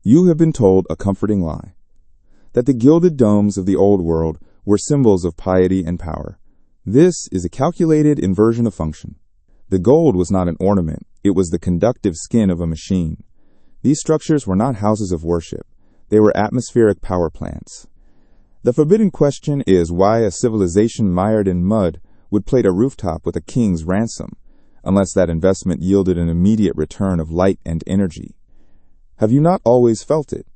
You have been told a comforting lie, that the gilded domes of the old world were symbols of piety and power. This is a calculated inversion of function. The gold was not an ornament, it was the conductive skin of a machine. These structures were not houses of worship, they were atmospheric power plants. The forbidden question is why a civilization mired in mud would plate a rooftop with a king's ransom, unless that investment yielded an immediate return of light and energy. Have you not always felt it?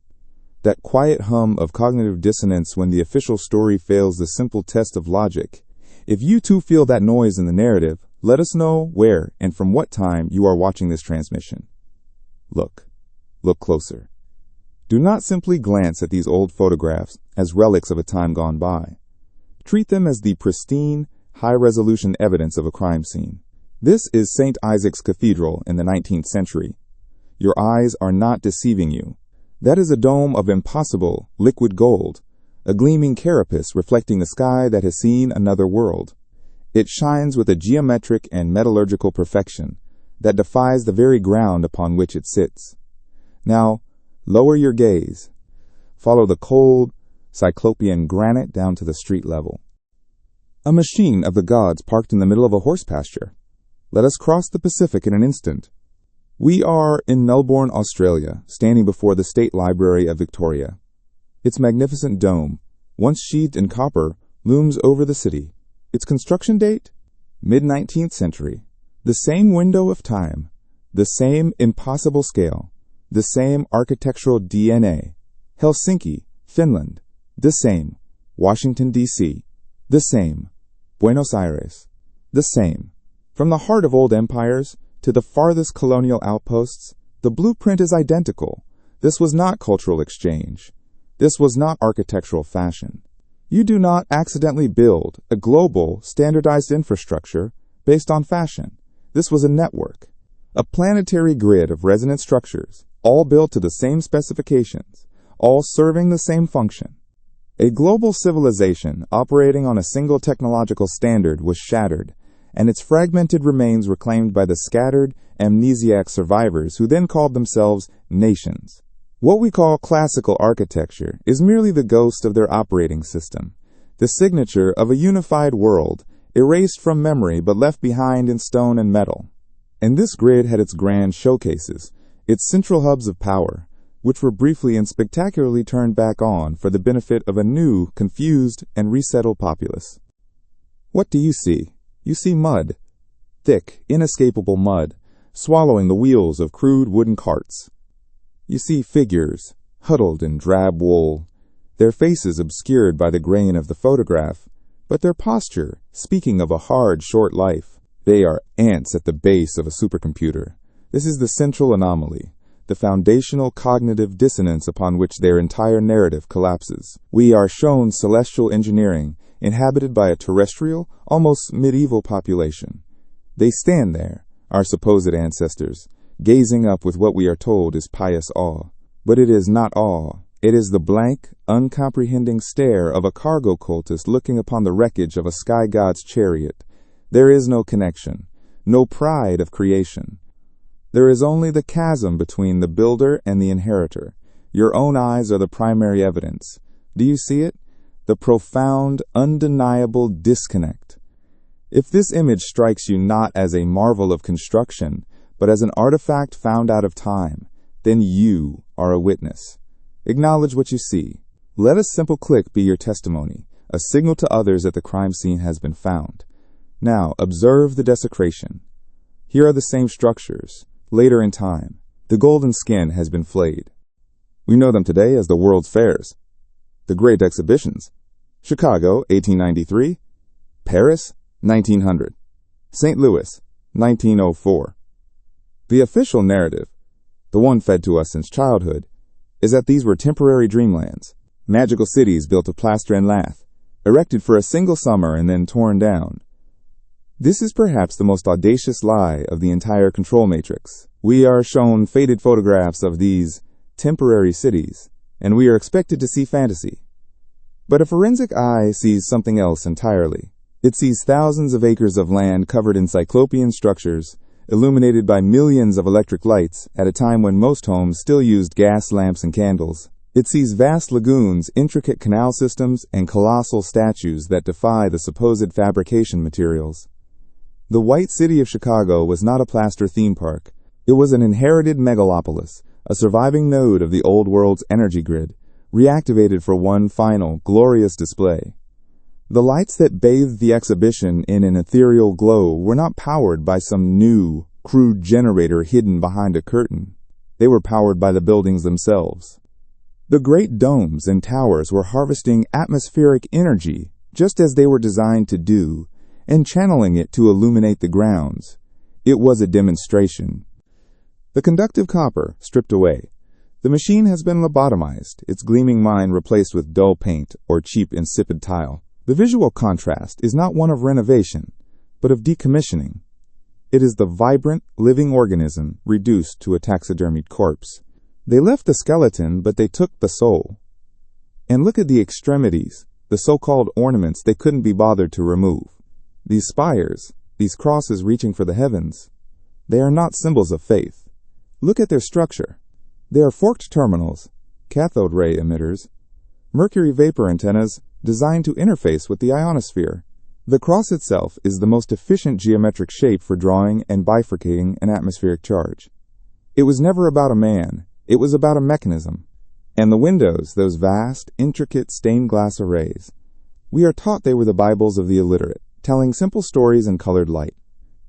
That quiet hum of cognitive dissonance when the official story fails the simple test of logic. If you too feel that noise in the narrative, let us know where and from what time you are watching this transmission. Look closer. Do not simply glance at these old photographs as relics of a time gone by. Treat them as the pristine, high-resolution evidence of a crime scene. This is St. Isaac's Cathedral in the 19th century. Your eyes are not deceiving you. That is a dome of impossible, liquid gold, a gleaming carapace reflecting the sky that has seen another world. It shines with a geometric and metallurgical perfection that defies the very ground upon which it sits. Now, lower your gaze. Follow the cold, cyclopean granite down to the street level. A machine of the gods parked in the middle of a horse pasture. Let us cross the Pacific in an instant. We are in Melbourne, Australia, standing before the State Library of Victoria. Its magnificent dome, once sheathed in copper, looms over the city. Its construction date? Mid-19th century. The same window of time, the same impossible scale, the same architectural DNA. Helsinki, Finland, the same. Washington, D.C., the same. Buenos Aires, the same. From the heart of old empires to the farthest colonial outposts, the blueprint is identical. This was not cultural exchange. This was not architectural fashion. You do not accidentally build a global, standardized infrastructure based on fashion. This was a network, a planetary grid of resonant structures, all built to the same specifications, all serving the same function. A global civilization operating on a single technological standard was shattered, and its fragmented remains were claimed by the scattered, amnesiac survivors who then called themselves nations. What we call classical architecture is merely the ghost of their operating system, the signature of a unified world, erased from memory but left behind in stone and metal. And this grid had its grand showcases, its central hubs of power, which were briefly and spectacularly turned back on for the benefit of a new, confused, and resettled populace. What do you see? You see mud, thick, inescapable mud, swallowing the wheels of crude wooden carts. You see figures, huddled in drab wool, their faces obscured by the grain of the photograph, but their posture speaking of a hard, short life. They are ants at the base of a supercomputer. This is the central anomaly, the foundational cognitive dissonance upon which their entire narrative collapses. We are shown celestial engineering, inhabited by a terrestrial, almost medieval population. They stand there, our supposed ancestors, gazing up with what we are told is pious awe. But it is not awe. It is the blank, uncomprehending stare of a cargo cultist looking upon the wreckage of a sky god's chariot. There is no connection, no pride of creation. There is only the chasm between the builder and the inheritor. Your own eyes are the primary evidence. Do you see it? The profound, undeniable disconnect. If this image strikes you not as a marvel of construction, but as an artifact found out of time, then you are a witness. Acknowledge what you see. Let a simple click be your testimony, a signal to others that the crime scene has been found. Now, observe the desecration. Here are the same structures, later in time. The golden skin has been flayed. We know them today as the World's Fairs, the Great Exhibitions. Chicago, 1893. Paris, 1900. St. Louis, 1904. The official narrative, the one fed to us since childhood, is that these were temporary dreamlands, magical cities built of plaster and lath, erected for a single summer and then torn down. This is perhaps the most audacious lie of the entire control matrix. We are shown faded photographs of these temporary cities, and we are expected to see fantasy. But a forensic eye sees something else entirely. It sees thousands of acres of land covered in cyclopean structures, illuminated by millions of electric lights at a time when most homes still used gas lamps and candles. It sees vast lagoons, intricate canal systems, and colossal statues that defy the supposed fabrication materials. The White City of Chicago was not a plaster theme park. It was an inherited megalopolis, a surviving node of the old world's energy grid, reactivated for one final, glorious display. The lights that bathed the exhibition in an ethereal glow were not powered by some new, crude generator hidden behind a curtain. They were powered by the buildings themselves. The great domes and towers were harvesting atmospheric energy, just as they were designed to do, and channeling it to illuminate the grounds. It was a demonstration. The conductive copper stripped away. The machine has been lobotomized, its gleaming mind replaced with dull paint or cheap, insipid tile. The visual contrast is not one of renovation, but of decommissioning. It is the vibrant, living organism reduced to a taxidermied corpse. They left the skeleton, but they took the soul. And look at the extremities, the so-called ornaments they couldn't be bothered to remove. These spires, these crosses reaching for the heavens, they are not symbols of faith. Look at their structure. They are forked terminals, cathode ray emitters, mercury vapor antennas designed to interface with the ionosphere. The cross itself is the most efficient geometric shape for drawing and bifurcating an atmospheric charge. It was never about a man. It was about a mechanism. And the windows, those vast, intricate stained glass arrays. We are taught they were the Bibles of the illiterate, telling simple stories in colored light.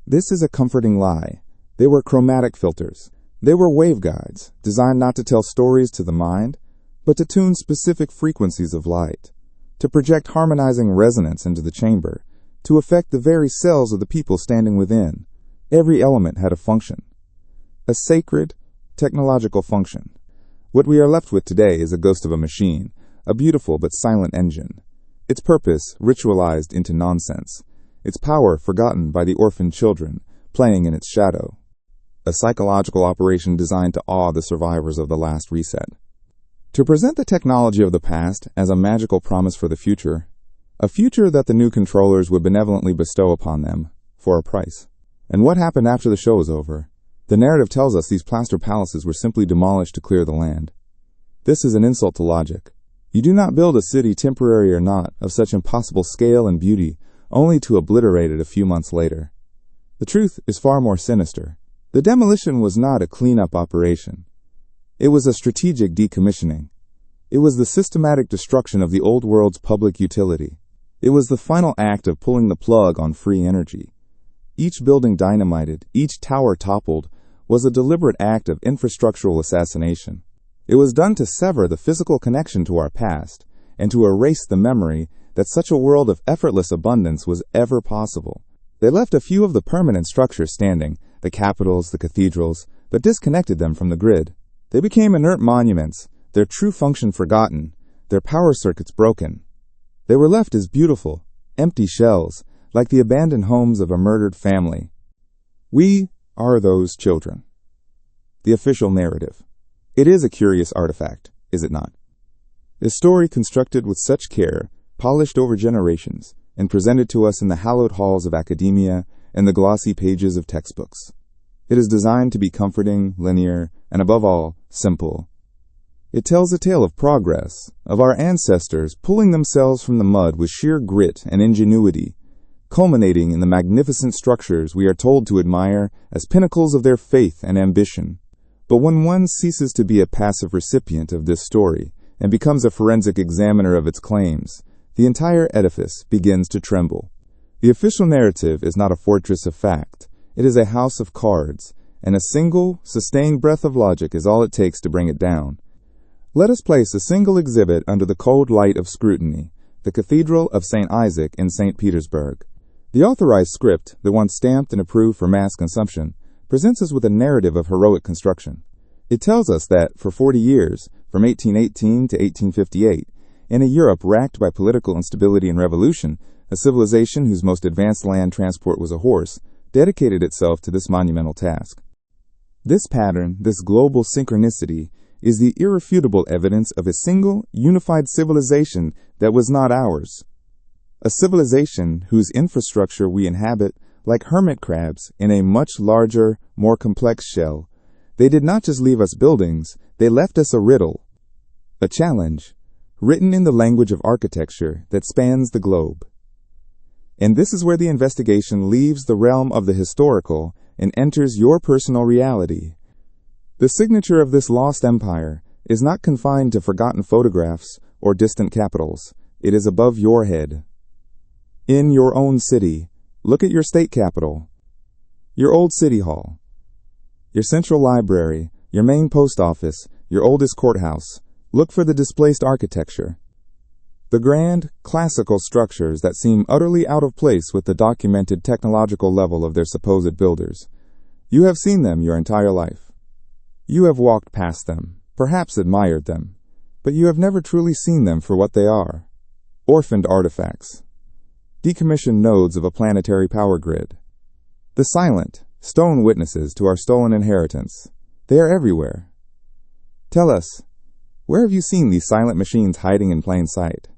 This is a comforting lie. They were chromatic filters. They were waveguides, designed not to tell stories to the mind, but to tune specific frequencies of light, to project harmonizing resonance into the chamber, to affect the very cells of the people standing within. Every element had a function. A sacred, technological function. What we are left with today is a ghost of a machine, a beautiful but silent engine. Its purpose ritualized into nonsense. Its power forgotten by the orphaned children, playing in its shadow. A psychological operation designed to awe the survivors of the last reset. To present the technology of the past as a magical promise for the future, a future that the new controllers would benevolently bestow upon them, for a price. And what happened after the show was over? The narrative tells us these plaster palaces were simply demolished to clear the land. This is an insult to logic. You do not build a city, temporary or not, of such impossible scale and beauty, only to obliterate it a few months later. The truth is far more sinister. The demolition was not a cleanup operation. It was a strategic decommissioning. It was the systematic destruction of the old world's public utility. It was the final act of pulling the plug on free energy. Each building dynamited, each tower toppled, was a deliberate act of infrastructural assassination. It was done to sever the physical connection to our past and to erase the memory that such a world of effortless abundance was ever possible. They left a few of the permanent structures standing, the capitals, the cathedrals, but disconnected them from the grid. They became inert monuments, their true function forgotten, their power circuits broken. They were left as beautiful, empty shells, like the abandoned homes of a murdered family. We are those children. The official narrative. It is a curious artifact, is it not? A story constructed with such care, polished over generations, and presented to us in the hallowed halls of academia and the glossy pages of textbooks. It is designed to be comforting, linear, and above all, simple. It tells a tale of progress, of our ancestors pulling themselves from the mud with sheer grit and ingenuity, culminating in the magnificent structures we are told to admire as pinnacles of their faith and ambition. But when one ceases to be a passive recipient of this story and becomes a forensic examiner of its claims, the entire edifice begins to tremble. The official narrative is not a fortress of fact. It is a house of cards, and a single, sustained breath of logic is all it takes to bring it down. Let us place a single exhibit under the cold light of scrutiny, the Cathedral of St. Isaac in St. Petersburg. The authorized script, the one stamped and approved for mass consumption, presents us with a narrative of heroic construction. It tells us that, for 40 years, from 1818 to 1858, in a Europe racked by political instability and revolution, a civilization whose most advanced land transport was a horse, dedicated itself to this monumental task. This pattern, this global synchronicity, is the irrefutable evidence of a single, unified civilization that was not ours. A civilization whose infrastructure we inhabit Like hermit crabs in a much larger, more complex shell, they did not just leave us buildings, they left us a riddle, a challenge, written in the language of architecture that spans the globe. And this is where the investigation leaves the realm of the historical and enters your personal reality. The signature of this lost empire is not confined to forgotten photographs or distant capitals. It is above your head. In your own city, look at your state capitol, your old city hall, your central library, your main post office, your oldest courthouse. Look for the displaced architecture. The grand, classical structures that seem utterly out of place with the documented technological level of their supposed builders. You have seen them your entire life. You have walked past them, perhaps admired them, but you have never truly seen them for what they are. Orphaned artifacts. Decommissioned nodes of a planetary power grid. The silent, stone witnesses to our stolen inheritance. They are everywhere. Tell us, where have you seen these silent machines hiding in plain sight?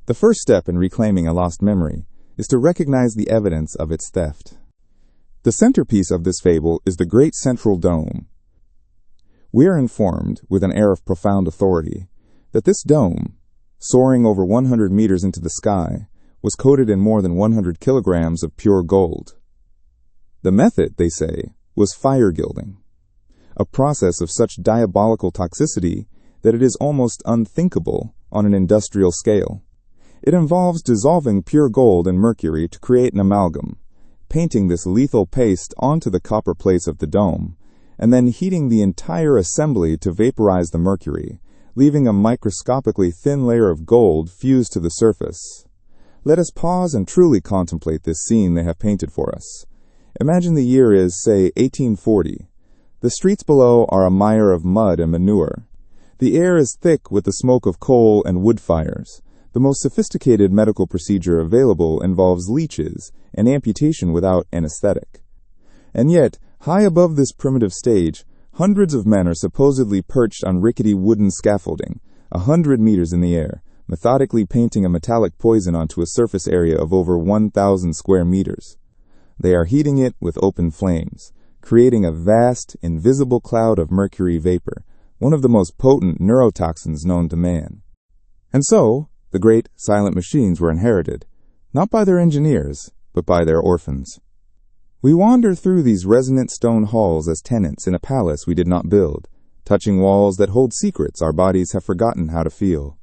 The first step in reclaiming a lost memory is to recognize the evidence of its theft. The centerpiece of this fable is the Great Central Dome. We are informed, with an air of profound authority, that this dome, soaring over 100 meters into the sky, was coated in more than 100 kilograms of pure gold. The method, they say, was fire gilding, a process of such diabolical toxicity that it is almost unthinkable on an industrial scale. It involves dissolving pure gold in mercury to create an amalgam, painting this lethal paste onto the copper plates of the dome, and then heating the entire assembly to vaporize the mercury, leaving a microscopically thin layer of gold fused to the surface. Let us pause and truly contemplate this scene they have painted for us. Imagine the year is, say, 1840. The streets below are a mire of mud and manure. The air is thick with the smoke of coal and wood fires. The most sophisticated medical procedure available involves leeches and amputation without anesthetic. And yet, high above this primitive stage, hundreds of men are supposedly perched on rickety wooden scaffolding, 100 meters in the air, methodically painting a metallic poison onto a surface area of over 1,000 square meters. They are heating it with open flames, creating a vast, invisible cloud of mercury vapor, one of the most potent neurotoxins known to man. And so, the great silent machines were inherited, not by their engineers, but by their orphans. We wander through these resonant stone halls as tenants in a palace we did not build, touching walls that hold secrets our bodies have forgotten how to feel.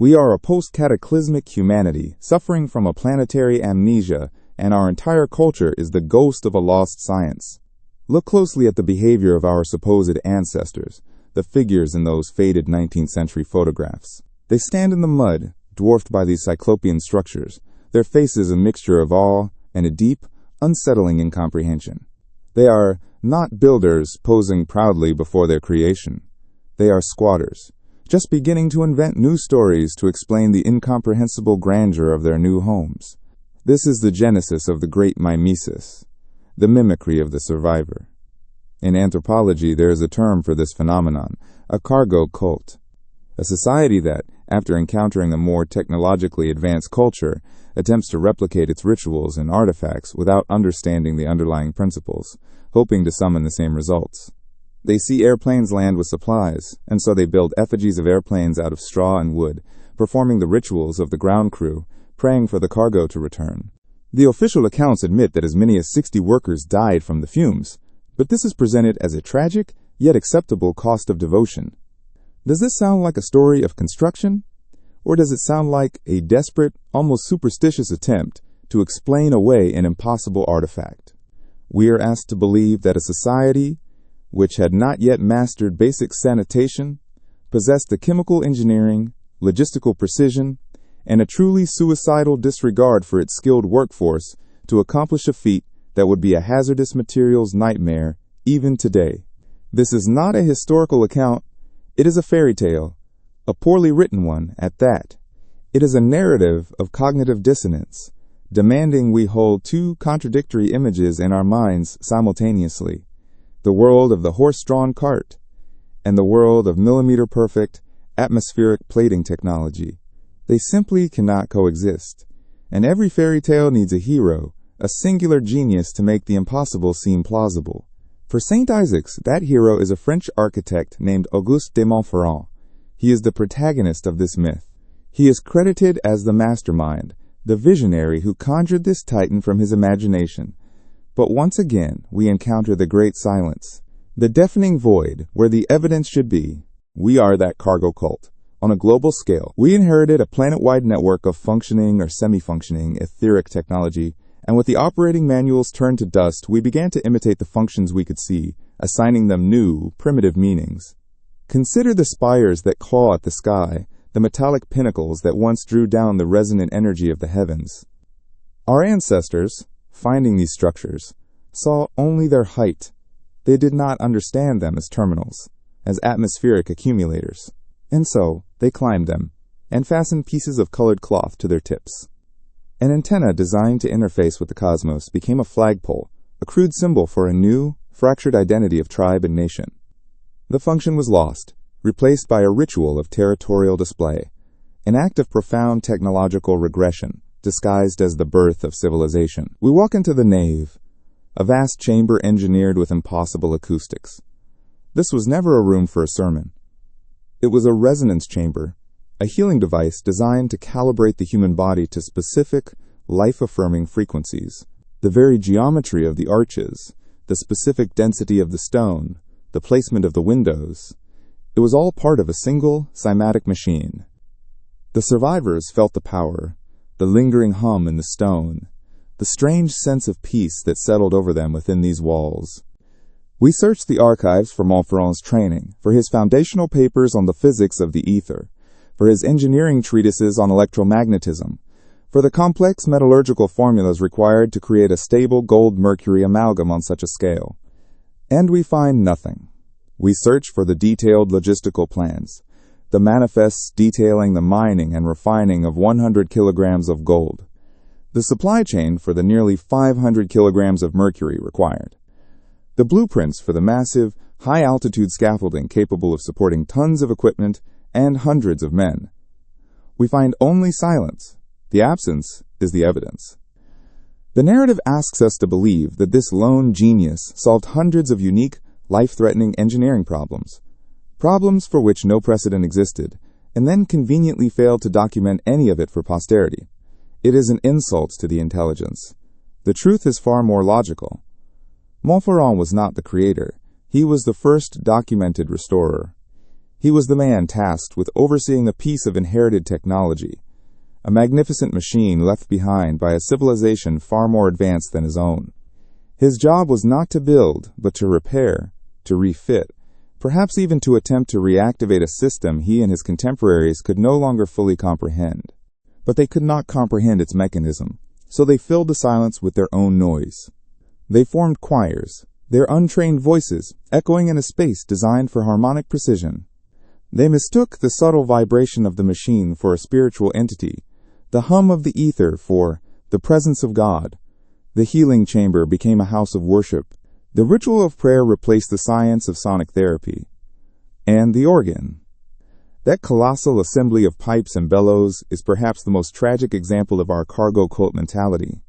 We are a post-cataclysmic humanity suffering from a planetary amnesia, and our entire culture is the ghost of a lost science. Look closely at the behavior of our supposed ancestors, the figures in those faded 19th century photographs. They stand in the mud, dwarfed by these cyclopean structures, their faces a mixture of awe and a deep, unsettling incomprehension. They are not builders posing proudly before their creation. They are squatters, just beginning to invent new stories to explain the incomprehensible grandeur of their new homes. This is the genesis of the great mimesis, the mimicry of the survivor. In anthropology, there is a term for this phenomenon, a cargo cult, a society that, after encountering a more technologically advanced culture, attempts to replicate its rituals and artifacts without understanding the underlying principles, hoping to summon the same results. They see airplanes land with supplies, and so they build effigies of airplanes out of straw and wood, performing the rituals of the ground crew, praying for the cargo to return. The official accounts admit that as many as 60 workers died from the fumes, but this is presented as a tragic, yet acceptable cost of devotion. Does this sound like a story of construction? Or does it sound like a desperate, almost superstitious attempt to explain away an impossible artifact? We are asked to believe that a society which had not yet mastered basic sanitation, possessed the chemical engineering, logistical precision, and a truly suicidal disregard for its skilled workforce to accomplish a feat that would be a hazardous materials nightmare even today. This is not a historical account. It is a fairy tale, a poorly written one at that. It is a narrative of cognitive dissonance, demanding we hold two contradictory images in our minds simultaneously: the world of the horse-drawn cart and the world of millimeter-perfect atmospheric plating technology. They simply cannot coexist, and every fairy tale needs a hero, a singular genius to make the impossible seem plausible. For St. Isaac's, that hero is a French architect named Auguste de Montferrand. He is the protagonist of this myth. He is credited as the mastermind, the visionary who conjured this titan from his imagination. But once again, we encounter the great silence, the deafening void where the evidence should be. We are that cargo cult. On a global scale, we inherited a planet-wide network of functioning or semi-functioning etheric technology, and with the operating manuals turned to dust, we began to imitate the functions we could see, assigning them new, primitive meanings. Consider the spires that claw at the sky, the metallic pinnacles that once drew down the resonant energy of the heavens. Our ancestors, finding these structures, saw only their height. They did not understand them as terminals, as atmospheric accumulators, and so they climbed them and fastened pieces of colored cloth to their tips. An antenna designed to interface with the cosmos became a flagpole, a crude symbol for a new, fractured identity of tribe and nation. The function was lost, replaced by a ritual of territorial display, an act of profound technological regression, disguised as the birth of civilization. We walk into the nave, a vast chamber engineered with impossible acoustics. This was never a room for a sermon. It was a resonance chamber, a healing device designed to calibrate the human body to specific, life-affirming frequencies. The very geometry of the arches, the specific density of the stone, the placement of the windows, it was all part of a single, cymatic machine. The survivors felt the power, the lingering hum in the stone, the strange sense of peace that settled over them within these walls. We searched the archives for Montferrand's training, for his foundational papers on the physics of the ether, for his engineering treatises on electromagnetism, for the complex metallurgical formulas required to create a stable gold-mercury amalgam on such a scale. And we find nothing. We search for the detailed logistical plans, the manifests detailing the mining and refining of 100 kilograms of gold, the supply chain for the nearly 500 kilograms of mercury required, the blueprints for the massive, high-altitude scaffolding capable of supporting tons of equipment and hundreds of men. We find only silence. The absence is the evidence. The narrative asks us to believe that this lone genius solved hundreds of unique, life-threatening engineering problems for which no precedent existed, and then conveniently failed to document any of it for posterity. It is an insult to the intelligence. The truth is far more logical. Montferrand was not the creator. He was the first documented restorer. He was the man tasked with overseeing the piece of inherited technology, a magnificent machine left behind by a civilization far more advanced than his own. His job was not to build, but to repair, to refit, perhaps even to attempt to reactivate a system he and his contemporaries could no longer fully comprehend. But they could not comprehend its mechanism, so they filled the silence with their own noise. They formed choirs, their untrained voices echoing in a space designed for harmonic precision. They mistook the subtle vibration of the machine for a spiritual entity, the hum of the ether for the presence of God. The healing chamber became a house of worship. The ritual of prayer replaced the science of sonic therapy. And the organ. That colossal assembly of pipes and bellows is perhaps the most tragic example of our cargo cult mentality.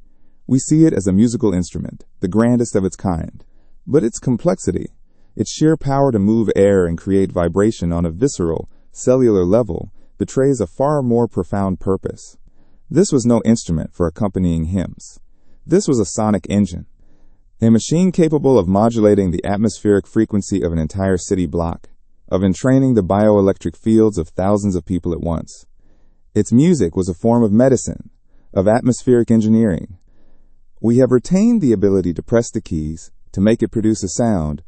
We see it as a musical instrument, the grandest of its kind. But its complexity, its sheer power to move air and create vibration on a visceral, cellular level, betrays a far more profound purpose. This was no instrument for accompanying hymns. This was a sonic engine, a machine capable of modulating the atmospheric frequency of an entire city block, of entraining the bioelectric fields of thousands of people at once. Its music was a form of medicine, of atmospheric engineering. We have retained the ability to press the keys, to make it produce a sound,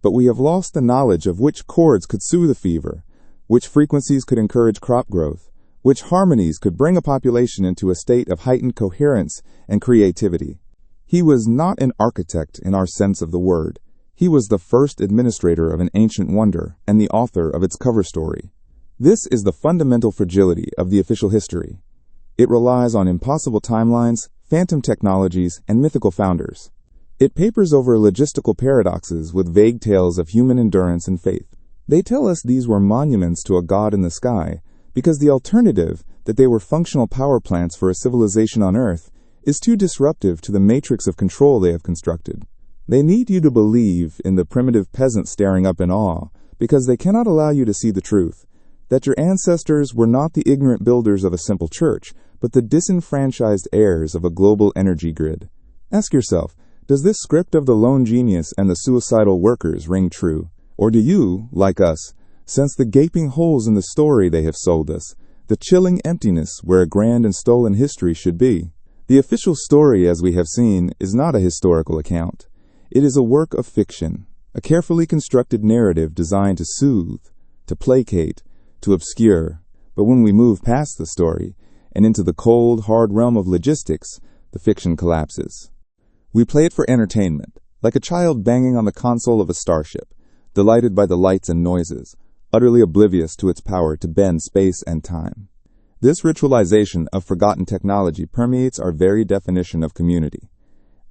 but we have lost the knowledge of which chords could soothe a fever, which frequencies could encourage crop growth, which harmonies could bring a population into a state of heightened coherence and creativity. He was not an architect in our sense of the word. He was the first administrator of an ancient wonder and the author of its cover story. This is the fundamental fragility of the official history. It relies on impossible timelines, phantom technologies, and mythical founders. It papers over logistical paradoxes with vague tales of human endurance and faith. They tell us these were monuments to a god in the sky, because the alternative, that they were functional power plants for a civilization on Earth, is too disruptive to the matrix of control they have constructed. They need you to believe in the primitive peasant staring up in awe, because they cannot allow you to see the truth, that your ancestors were not the ignorant builders of a simple church, but the disenfranchised heirs of a global energy grid. Ask yourself, does this script of the lone genius and the suicidal workers ring true? Or do you, like us, sense the gaping holes in the story they have sold us, the chilling emptiness where a grand and stolen history should be? The official story, as we have seen, is not a historical account. It is a work of fiction, a carefully constructed narrative designed to soothe, to placate, to obscure. But when we move past the story and into the cold, hard realm of logistics, the fiction collapses. We play it for entertainment, like a child banging on the console of a starship, delighted by the lights and noises, utterly oblivious to its power to bend space and time. This ritualization of forgotten technology permeates our very definition of community.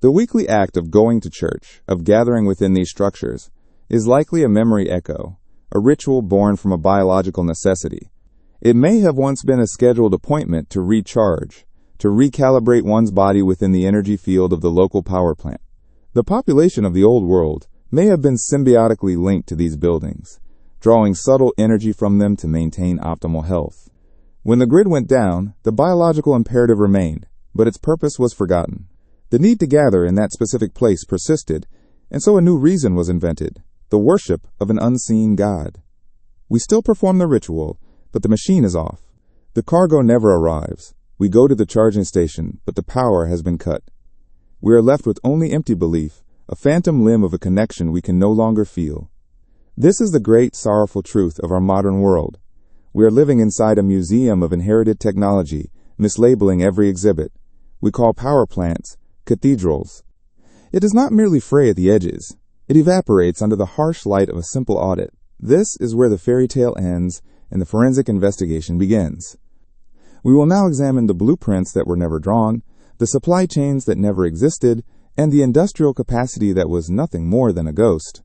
The weekly act of going to church, of gathering within these structures, is likely a memory echo, a ritual born from a biological necessity. It may have once been a scheduled appointment to recharge, to recalibrate one's body within the energy field of the local power plant. The population of the old world may have been symbiotically linked to these buildings, drawing subtle energy from them to maintain optimal health. When the grid went down, the biological imperative remained, but its purpose was forgotten. The need to gather in that specific place persisted, and so a new reason was invented, the worship of an unseen god. We still perform the ritual, but the machine is off. The cargo never arrives. We go to the charging station, but the power has been cut. We are left with only empty belief, a phantom limb of a connection we can no longer feel. This is the great sorrowful truth of our modern world. We are living inside a museum of inherited technology, mislabeling every exhibit. We call power plants cathedrals. It does not merely fray at the edges. It evaporates under the harsh light of a simple audit. This is where the fairy tale ends and the forensic investigation begins. We will now examine the blueprints that were never drawn, the supply chains that never existed, and the industrial capacity that was nothing more than a ghost.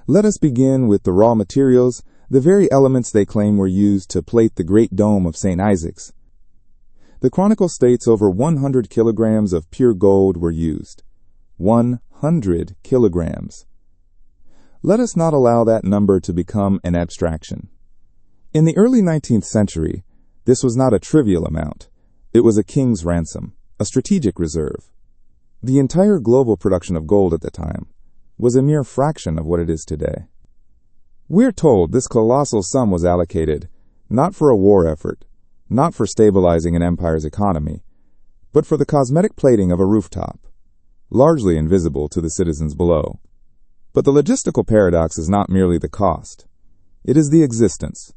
Let us begin with the raw materials, the very elements they claim were used to plate the great dome of St. Isaac's. The Chronicle states over 100 kilograms of pure gold were used. 100 kilograms. Let us not allow that number to become an abstraction. In the early 19th century, this was not a trivial amount. It was a king's ransom, a strategic reserve. The entire global production of gold at the time was a mere fraction of what it is today. We're told this colossal sum was allocated not for a war effort, not for stabilizing an empire's economy, but for the cosmetic plating of a rooftop, largely invisible to the citizens below. But the logistical paradox is not merely the cost. It is the existence.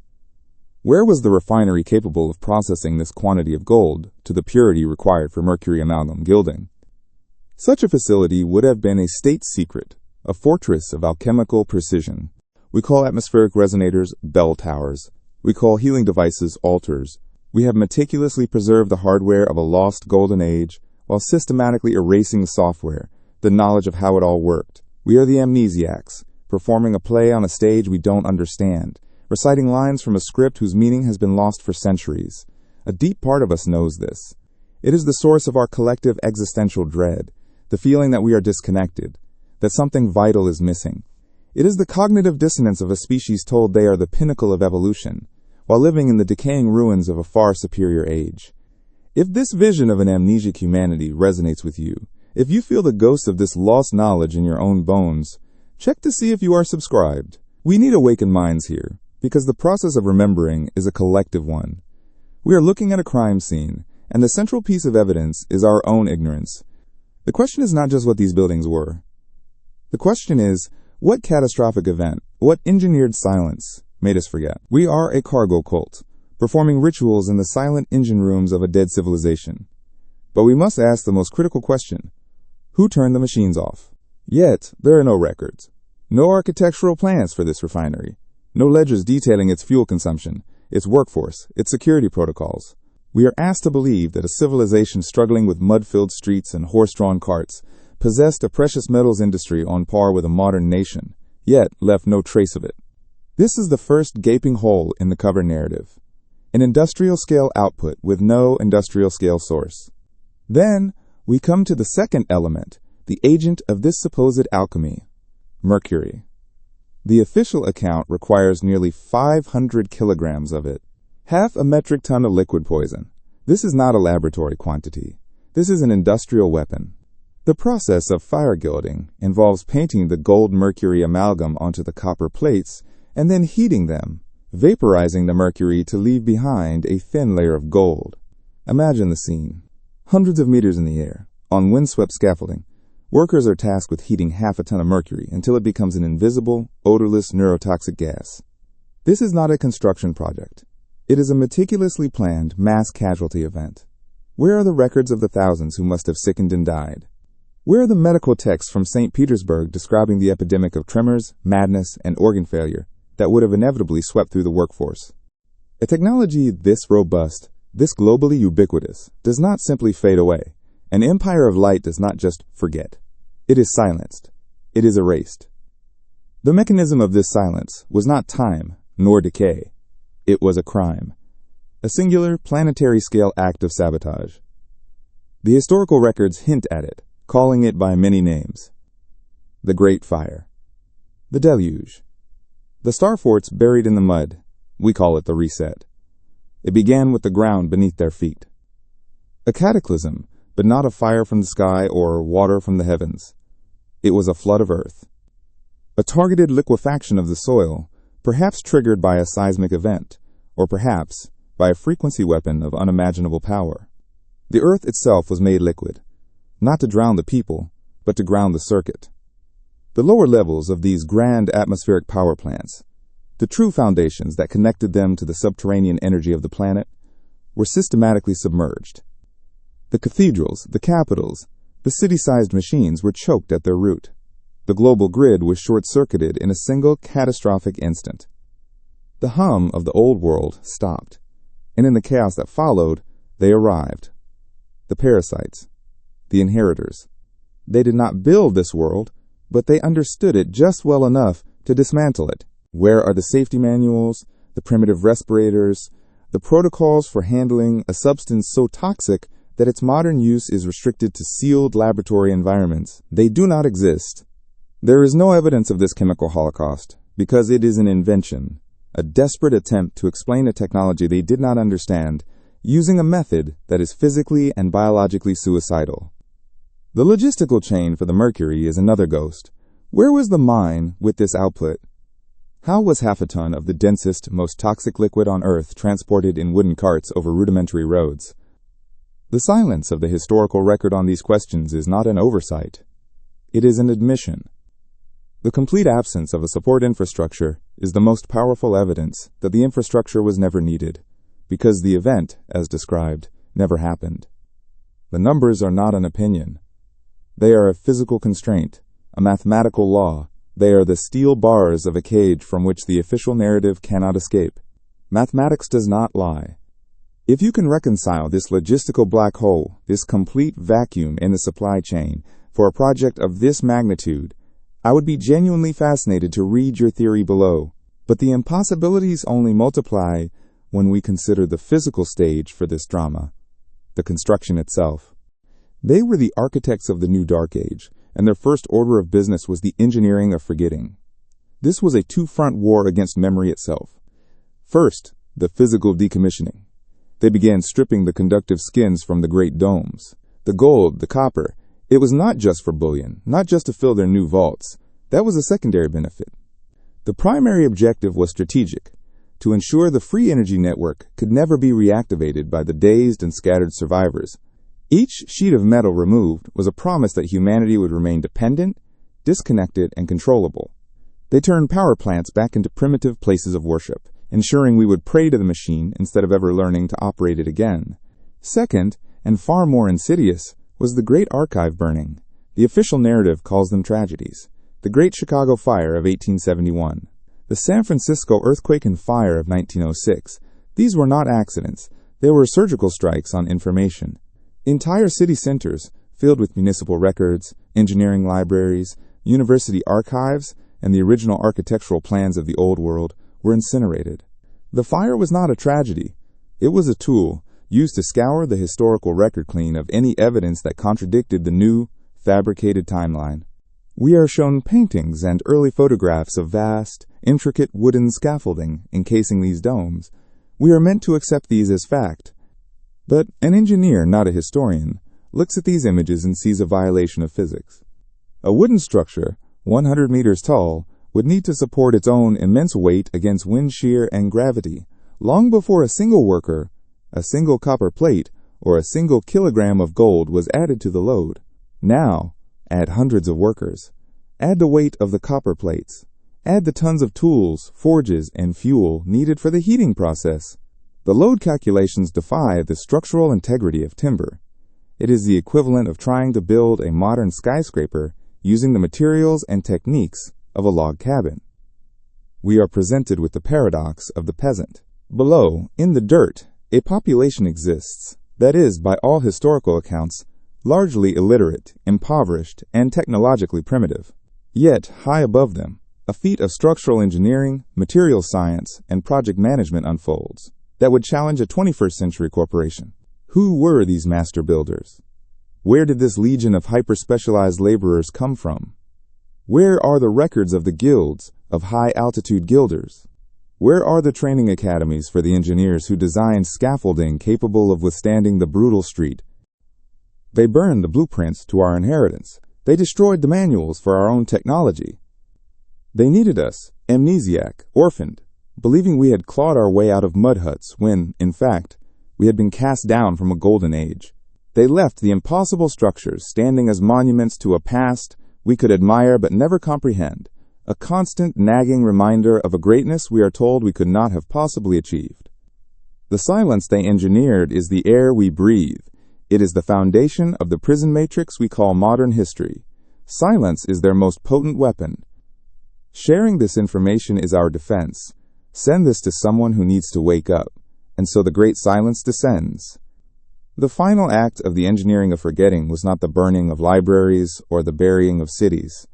Where was the refinery capable of processing this quantity of gold to the purity required for mercury amalgam gilding? Such a facility would have been a state secret, a fortress of alchemical precision. We call atmospheric resonators bell towers. We call healing devices altars. We have meticulously preserved the hardware of a lost golden age while systematically erasing the software, the knowledge of how it all worked. We are the amnesiacs, performing a play on a stage we don't understand, reciting lines from a script whose meaning has been lost for centuries. A deep part of us knows this. It is the source of our collective existential dread, the feeling that we are disconnected, that something vital is missing. It is the cognitive dissonance of a species told they are the pinnacle of evolution, while living in the decaying ruins of a far superior age. If this vision of an amnesic humanity resonates with you, if you feel the ghost of this lost knowledge in your own bones, check to see if you are subscribed. We need awakened minds here, because the process of remembering is a collective one. We are looking at a crime scene, and the central piece of evidence is our own ignorance. The question is not just what these buildings were. The question is, what catastrophic event, what engineered silence made us forget? We are a cargo cult, performing rituals in the silent engine rooms of a dead civilization. But we must ask the most critical question: who turned the machines off? Yet, there are no records, no architectural plans for this refinery, no ledgers detailing its fuel consumption, its workforce, its security protocols. We are asked to believe that a civilization struggling with mud-filled streets and horse-drawn carts possessed a precious metals industry on par with a modern nation, yet left no trace of it. This is the first gaping hole in the cover narrative. An industrial-scale output with no industrial-scale source. Then, we come to the second element, the agent of this supposed alchemy, mercury. The official account requires nearly 500 kilograms of it, half a metric ton of liquid poison. This is not a laboratory quantity. This is an industrial weapon. The process of fire gilding involves painting the gold-mercury amalgam onto the copper plates and then heating them, vaporizing the mercury to leave behind a thin layer of gold. Imagine the scene. Hundreds of meters in the air, on windswept scaffolding, workers are tasked with heating half a ton of mercury until it becomes an invisible, odorless, neurotoxic gas. This is not a construction project. It is a meticulously planned mass casualty event. Where are the records of the thousands who must have sickened and died? Where are the medical texts from St. Petersburg describing the epidemic of tremors, madness, and organ failure that would have inevitably swept through the workforce? A technology this robust, this globally ubiquitous, does not simply fade away. An empire of light does not just forget. It is silenced. It is erased. The mechanism of this silence was not time, nor decay. It was a crime. A singular, planetary-scale act of sabotage. The historical records hint at it, calling it by many names. The Great Fire. The Deluge. The star forts buried in the mud. We call it the Reset. It began with the ground beneath their feet. A cataclysm, but not a fire from the sky or water from the heavens. It was a flood of earth. A targeted liquefaction of the soil, perhaps triggered by a seismic event, or perhaps by a frequency weapon of unimaginable power. The earth itself was made liquid, not to drown the people, but to ground the circuit. The lower levels of these grand atmospheric power plants, the true foundations that connected them to the subterranean energy of the planet, were systematically submerged. The cathedrals, the capitals, the city-sized machines were choked at their root. The global grid was short-circuited in a single catastrophic instant. The hum of the old world stopped, and in the chaos that followed, they arrived. The parasites, the inheritors. They did not build this world, but they understood it just well enough to dismantle it. Where are the safety manuals, the primitive respirators, the protocols for handling a substance so toxic that its modern use is restricted to sealed laboratory environments? They do not exist. There is no evidence of this chemical holocaust, because it is an invention, a desperate attempt to explain a technology they did not understand, using a method that is physically and biologically suicidal. The logistical chain for the mercury is another ghost. Where was the mine with this output? How was half a ton of the densest, most toxic liquid on Earth transported in wooden carts over rudimentary roads? The silence of the historical record on these questions is not an oversight. It is an admission. The complete absence of a support infrastructure is the most powerful evidence that the infrastructure was never needed, because the event, as described, never happened. The numbers are not an opinion. They are a physical constraint, a mathematical law. They are the steel bars of a cage from which the official narrative cannot escape. Mathematics does not lie. If you can reconcile this logistical black hole, this complete vacuum in the supply chain, for a project of this magnitude, I would be genuinely fascinated to read your theory below. But the impossibilities only multiply when we consider the physical stage for this drama, the construction itself. They were the architects of the new Dark Age, and their first order of business was the engineering of forgetting. This was a two-front war against memory itself. First, the physical decommissioning. They began stripping the conductive skins from the great domes. The gold, the copper, it was not just for bullion, not just to fill their new vaults. That was a secondary benefit. The primary objective was strategic, to ensure the free energy network could never be reactivated by the dazed and scattered survivors. Each sheet of metal removed was a promise that humanity would remain dependent, disconnected, and controllable. They turned power plants back into primitive places of worship, ensuring we would pray to the machine instead of ever learning to operate it again. Second, and far more insidious, was the Great Archive burning. The official narrative calls them tragedies. The Great Chicago Fire of 1871. The San Francisco earthquake and fire of 1906. These were not accidents. They were surgical strikes on information. Entire city centers, filled with municipal records, engineering libraries, university archives, and the original architectural plans of the old world, were incinerated. The fire was not a tragedy. It was a tool used to scour the historical record clean of any evidence that contradicted the new, fabricated timeline. We are shown paintings and early photographs of vast, intricate wooden scaffolding encasing these domes. We are meant to accept these as fact. But an engineer, not a historian, looks at these images and sees a violation of physics. A wooden structure, 100 meters tall, would need to support its own immense weight against wind shear and gravity, long before a single worker, a single copper plate, or a single kilogram of gold was added to the load. Now, add hundreds of workers. Add the weight of the copper plates. Add the tons of tools, forges, and fuel needed for the heating process. The load calculations defy the structural integrity of timber. It is the equivalent of trying to build a modern skyscraper using the materials and techniques of a log cabin. We are presented with the paradox of the peasant. Below, in the dirt, a population exists that is, by all historical accounts, largely illiterate, impoverished, and technologically primitive. Yet, high above them, a feat of structural engineering, material science, and project management unfolds that would challenge a 21st century corporation. Who were these master builders? Where did this legion of hyper-specialized laborers come from? Where are the records of the guilds of high-altitude guilders? Where are the training academies for the engineers who designed scaffolding capable of withstanding the brutal street? They burned the blueprints to our inheritance. They destroyed the manuals for our own technology. They needed us, amnesiac, orphaned, believing we had clawed our way out of mud huts when, in fact, we had been cast down from a golden age. They left the impossible structures standing as monuments to a past we could admire but never comprehend, a constant nagging reminder of a greatness we are told we could not have possibly achieved. The silence they engineered is the air we breathe. It is the foundation of the prison matrix we call modern history. Silence is their most potent weapon. Sharing this information is our defense. Send this to someone who needs to wake up, and so the great silence descends. The final act of the engineering of forgetting was not the burning of libraries or the burying of cities.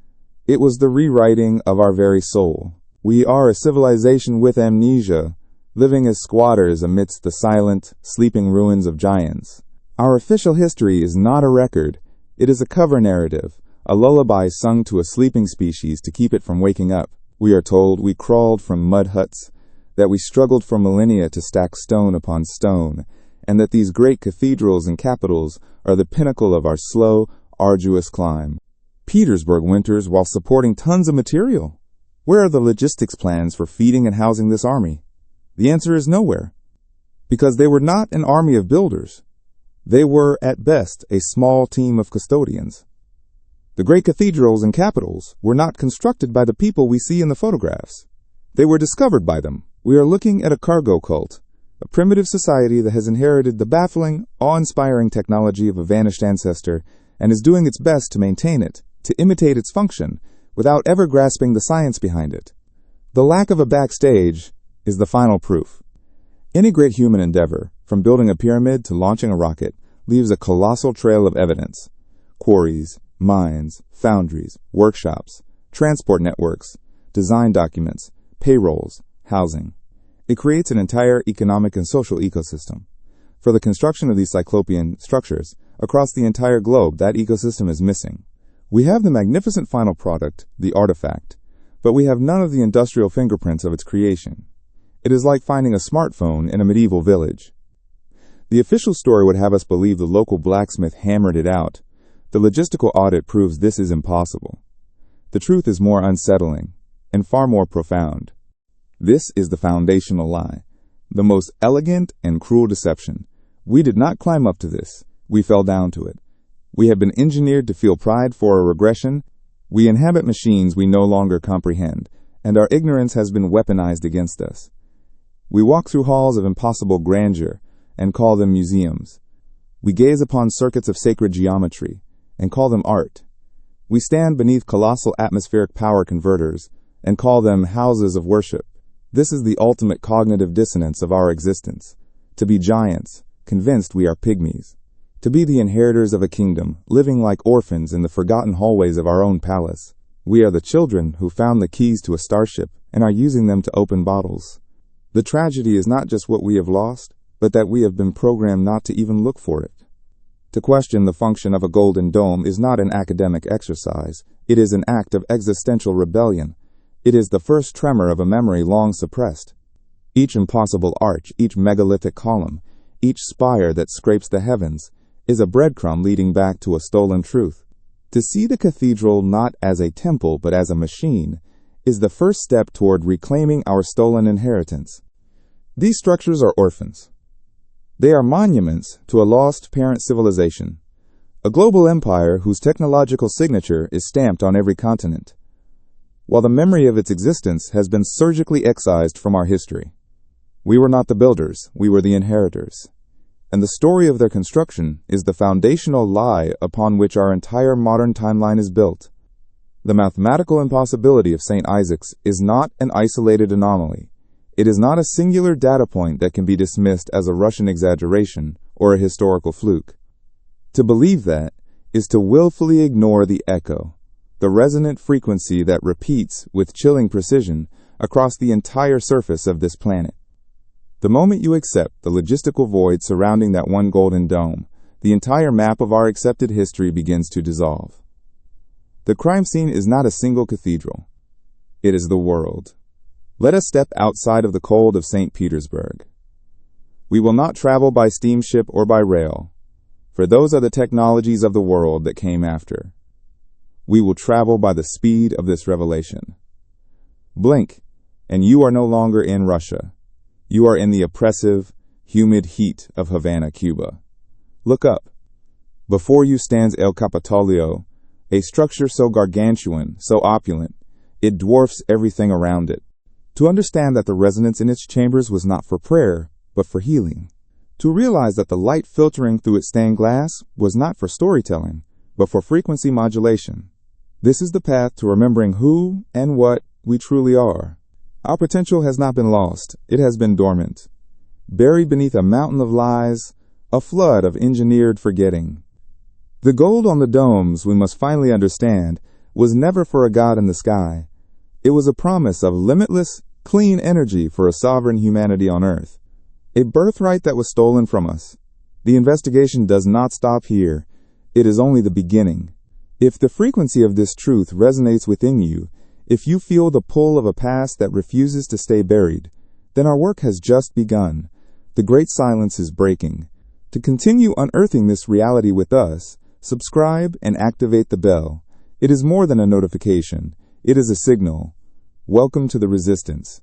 It was the rewriting of our very soul. We are a civilization with amnesia, living as squatters amidst the silent, sleeping ruins of giants. Our official history is not a record. It is a cover narrative, a lullaby sung to a sleeping species to keep it from waking up. We are told we crawled from mud huts, that we struggled for millennia to stack stone upon stone, and that these great cathedrals and capitals are the pinnacle of our slow, arduous climb. Petersburg winters while supporting tons of material. Where are the logistics plans for feeding and housing this army? The answer is nowhere. Because they were not an army of builders. They were, at best, a small team of custodians. The great cathedrals and capitals were not constructed by the people we see in the photographs. They were discovered by them. We are looking at a cargo cult, a primitive society that has inherited the baffling, awe-inspiring technology of a vanished ancestor and is doing its best to maintain it, to imitate its function, without ever grasping the science behind it. The lack of a backstage is the final proof. Any great human endeavor, from building a pyramid to launching a rocket, leaves a colossal trail of evidence. Quarries, mines, foundries, workshops, transport networks, design documents, payrolls, housing. It creates an entire economic and social ecosystem. For the construction of these cyclopean structures, across the entire globe, that ecosystem is missing. We have the magnificent final product, the artifact, but we have none of the industrial fingerprints of its creation. It is like finding a smartphone in a medieval village. The official story would have us believe the local blacksmith hammered it out. The logistical audit proves this is impossible. The truth is more unsettling and far more profound. This is the foundational lie, the most elegant and cruel deception. We did not climb up to this. We fell down to it. We have been engineered to feel pride for a regression. We inhabit machines we no longer comprehend, and our ignorance has been weaponized against us. We walk through halls of impossible grandeur and call them museums. We gaze upon circuits of sacred geometry and call them art. We stand beneath colossal atmospheric power converters and call them houses of worship. This is the ultimate cognitive dissonance of our existence. To be giants, convinced we are pygmies. To be the inheritors of a kingdom, living like orphans in the forgotten hallways of our own palace. We are the children who found the keys to a starship and are using them to open bottles. The tragedy is not just what we have lost, but that we have been programmed not to even look for it. To question the function of a golden dome is not an academic exercise. It is an act of existential rebellion. It is the first tremor of a memory long suppressed. Each impossible arch, each megalithic column, each spire that scrapes the heavens, is a breadcrumb leading back to a stolen truth. To see the cathedral not as a temple but as a machine is the first step toward reclaiming our stolen inheritance. These structures are orphans. They are monuments to a lost parent civilization, a global empire whose technological signature is stamped on every continent, while the memory of its existence has been surgically excised from our history. We were not the builders, we were the inheritors. And the story of their construction is the foundational lie upon which our entire modern timeline is built. The mathematical impossibility of St. Isaac's is not an isolated anomaly. It is not a singular data point that can be dismissed as a Russian exaggeration or a historical fluke. To believe that is to willfully ignore the echo, the resonant frequency that repeats with chilling precision across the entire surface of this planet. The moment you accept the logistical void surrounding that one golden dome, the entire map of our accepted history begins to dissolve. The crime scene is not a single cathedral. It is the world. Let us step outside of the cold of St. Petersburg. We will not travel by steamship or by rail, for those are the technologies of the world that came after. We will travel by the speed of this revelation. Blink, and you are no longer in Russia. You are in the oppressive, humid heat of Havana, Cuba. Look up. Before you stands El Capitolio, a structure so gargantuan, so opulent, it dwarfs everything around it. To understand that the resonance in its chambers was not for prayer, but for healing. To realize that the light filtering through its stained glass was not for storytelling, but for frequency modulation. This is the path to remembering who and what we truly are. Our potential has not been lost, it has been dormant. Buried beneath a mountain of lies, a flood of engineered forgetting. The gold on the domes, we must finally understand, was never for a god in the sky. It was a promise of limitless, clean energy for a sovereign humanity on Earth. A birthright that was stolen from us. The investigation does not stop here. It is only the beginning. If the frequency of this truth resonates within you, if you feel the pull of a past that refuses to stay buried, then our work has just begun. The great silence is breaking. To continue unearthing this reality with us, subscribe and activate the bell. It is more than a notification. It is a signal. Welcome to the resistance.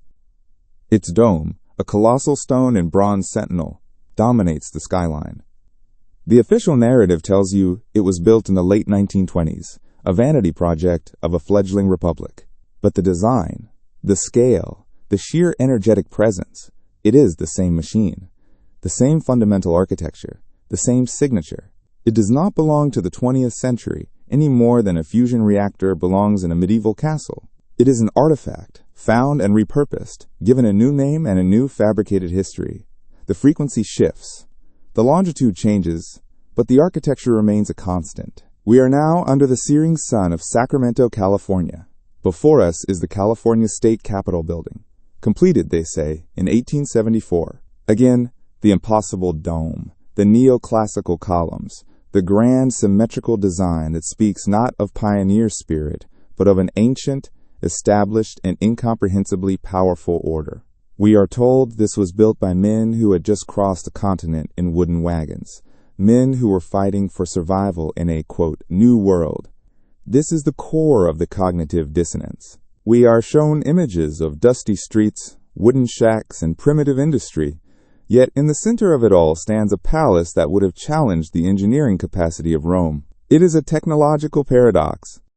Its dome, a colossal stone and bronze sentinel, dominates the skyline. The official narrative tells you it was built in the late 1920s, a vanity project of a fledgling republic. But the design, the scale, the sheer energetic presence, it is the same machine, the same fundamental architecture, the same signature. It does not belong to the 20th century any more than a fusion reactor belongs in a medieval castle. It is an artifact, found and repurposed, given a new name and a new fabricated history. The frequency shifts. The longitude changes, but the architecture remains a constant. We are now under the searing sun of Sacramento, California. Before us is the California State Capitol building, completed, they say, in 1874. Again, the impossible dome, the neoclassical columns, the grand symmetrical design that speaks not of pioneer spirit, but of an ancient, established, and incomprehensibly powerful order. We are told this was built by men who had just crossed the continent in wooden wagons, men who were fighting for survival in a, quote, new world. This is the core of the cognitive dissonance. We are shown images of dusty streets, wooden shacks, and primitive industry, yet in the center of it all stands a palace that would have challenged the engineering capacity of Rome. It is a technological paradox.